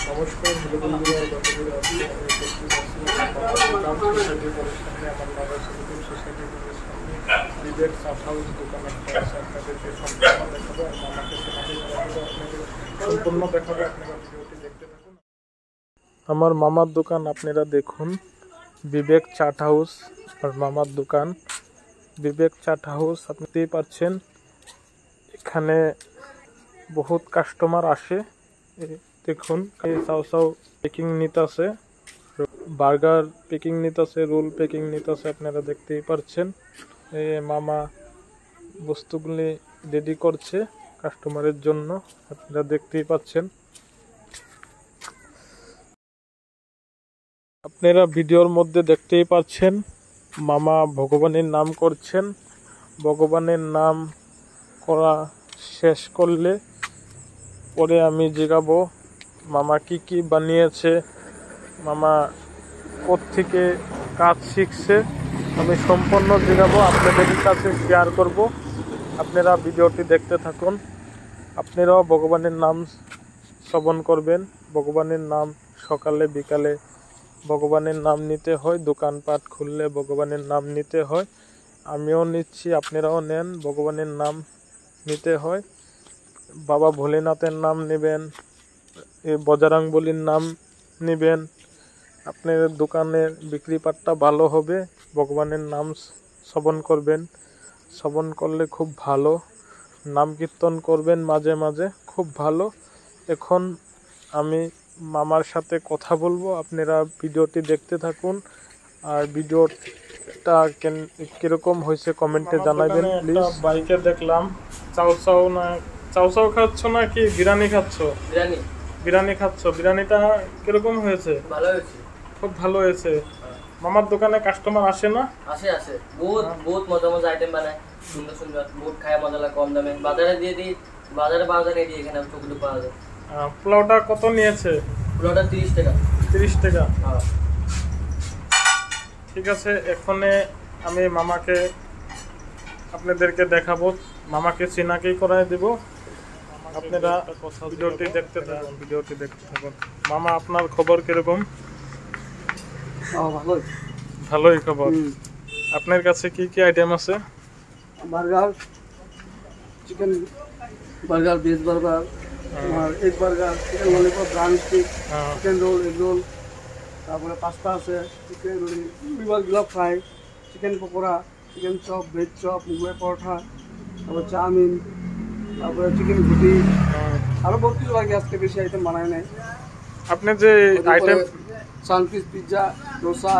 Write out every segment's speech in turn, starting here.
নমস্কার হ্যালো বন্ধুরা, যতদূর আছি আমি উপস্থিত আছি গ্রাম সোসাইটি ঘরের সামনে, আমার নগর সোসাইটি ঘরের সামনে বিবেক চাট হাউস দোকান একটা আছে। আপনাদেরকে সম্পূর্ণ দেখাবো আর মামাকে সেখানেই দেখাবো, আপনাদের সম্পূর্ণ দেখাবো। আপনারা ভিডিওটি দেখতে থাকুন। আমার মামার দোকান আপনারা দেখুন, বিবেক চাট হাউস আর মামার দোকান বিবেক চাট হাউস। আপনি দেখতেই পাচ্ছেন এখানে বহুত কাস্টমার আসে। দেখুন চাও চাও পেকিং নিতেছে, বার্গার পেকিং নিতেছে, রোল পেকিং নিতেছে। আপনারা দেখতেই পাচ্ছেন এই মামা বস্তুগুলি রেডি করছে কাস্টমারের জন্য, আপনারা দেখতেই পাচ্ছেন। আপনারা ভিডিওর মধ্যে দেখতেই পাচ্ছেন মামা ভগবানের নাম করছেন। ভগবানের নাম করা শেষ করলে পরে আমি জিজ্ঞাবো মামা কি কি বানিয়েছে, মামা কোত্থেকে কাজ শিখছে, আমি সম্পূর্ণ জিজ্ঞাবো, আপনাদের কাছে শেয়ার করব। আপনারা ভিডিওটি দেখতে থাকুন। আপনারাও ভগবানের নাম শ্রবণ করবেন। ভগবানের নাম সকালে বিকালে ভগবানের নাম নিতে হয়, দোকানপাট খুললে ভগবানের নাম নিতে হয়। আমিও নিচ্ছি, আপনারাও নেন, ভগবানের নাম নিতে হয়। বাবা ভোলেনাথের নাম নেবেন, বজরংবলীর নাম নেবেন। আপনার দোকানের বিক্রিপাটটা ভালো হবে, ভগবানের নাম শ্রবণ করবেন। শ্রবণ করলে খুব ভালো, নাম কীর্তন করবেন মাঝে মাঝে, খুব ভালো। এখন আমি মামার সাথে কথা বলবো, আপনারা ভিডিওটি দেখতে থাকুন। আর ভিডিওটা কিরকম হয়েছে কমেন্টে জানাবেন প্লিজ। বাইকে দেখলাম চাও চাও না, চাও চাও খাচ্ছ না কি বিরিয়ানি খাচ্ছ? বিরিয়ানি খাচ্ছ। বিরিয়ানিটা কিরকম হয়েছে? ভালো হয়েছে, খুব ভালো হয়েছে। মামার দোকানে কাস্টমার আসে না? আসে আসে, বহুত মজা মজা আইটেম বানায়, সুন্দর সুন্দর, বহুত খায় মজা লাগে, কম দামে। বাজারে দিয়ে দিই, বাজারে পাওয়া যায় না, এখানে চকুলে পাওয়া যায়। পোলাওটা কত নিয়েছে? পোলাওটা 30 টাকা। 30 টাকা? হ্যাঁ ঠিক আছে। এখানে আমি মামাকে আপনাদেরকে দেখাবো, মামাকে চিনাকি করায় দেব। আপনারা ভিডিওটি দেখতে থাকুন, ভিডিওটি দেখতে থাকুন। মামা আপনার খবর কিরকম? ভালোই খবর। আপনার কাছে কি কি আইটেম আছে? Burger, chicken burger, veg burger, আর egg burger, chicken lollipop, brown stick, chicken roll, egg roll, তারপরে পাস্তা আছে, chicken liver glove fry, chicken pakora, chicken chop, veg chop, Mughlai paratha, তারপর চাউমিন, তারপরে চিকেন ঘুটি, আরও বহুত কিছু লাগে। আজকে বেশি আইটেম বানায় নাই। আপনি যে আইটেম সানপিস, পিৎজা, ডোসা,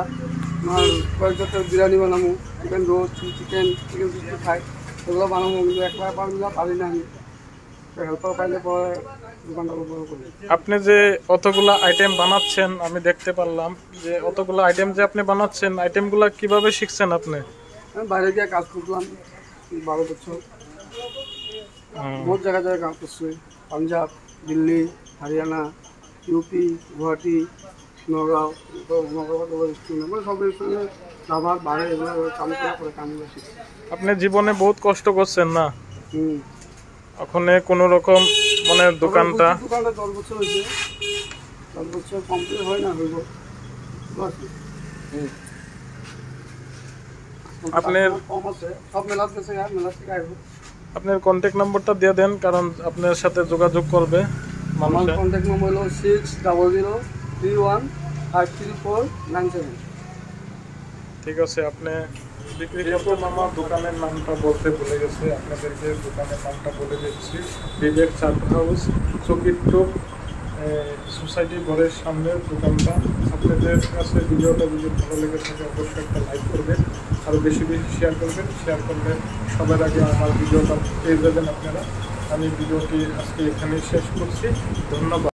আর কয়েকটা বিরিয়ানি বানাবো, চিকেন রোস্ট, চিকেন চিকেন খাই, এগুলো বানাবো। কিন্তু একবার পারি না, আমি হেল্পার পাইলে পরে দোকানটা বড় করি। আপনি যে অতগুলো আইটেম বানাচ্ছেন, আমি দেখতে পারলাম যে অতগুলো আইটেম যে আপনি বানাচ্ছেন, আইটেমগুলো কিভাবে শিখছেন আপনি? আমি বাইরে গিয়ে কাজ করলাম 12 বছর, বহুত জায়গায় কাজ করছি। পাঞ্জাব, দিল্লি, হরিয়ানা, ইউপি, গুয়াহাটি, নগাঁও, মানে সব রেস্টুরেন্টে ধাবার বাইরে এগুলো কাম করে কামগুলো শিখছি। আপনি জীবনে বহুত কষ্ট করছেন না? ওখানে কোনো রকম মানে দোকানটা 10 বছর হয়েছে, 10 বছর কমপ্লিট হয় না, হইব। আপনার সব মেলার কাছে মেলার থেকে আসবো। আপনার কন্ট্যাক্ট নম্বরটা দিয়ে দেন, কারণ আপনার সাথে যোগাযোগ করবে আমার মানুষ। কন্ট্যাক্ট নম্বর হলো 6003153497। ঠিক আছে। আপনি বিক্রি করতে আমার দোকানের নামটা বলতে ভুলে গেছে, আপনাদেরকে দোকানের নামটা বলে দিচ্ছি। বিবেক চাট হাউস, চকির টোপ সোসাইটি ঘরের সামনের দোকানটা। আপনাদের কাছে ভিডিওটা যদি ভালো লেগে থাকে অবশ্যই একটা লাইক করবেন, আরও বেশি বেশি শেয়ার করবেন। শেয়ার করলে সবার আগে আমার ভিডিওটা পেয়ে যাবেন আপনারা। আমি ভিডিওটি আজকে এখানেই শেষ করছি। ধন্যবাদ।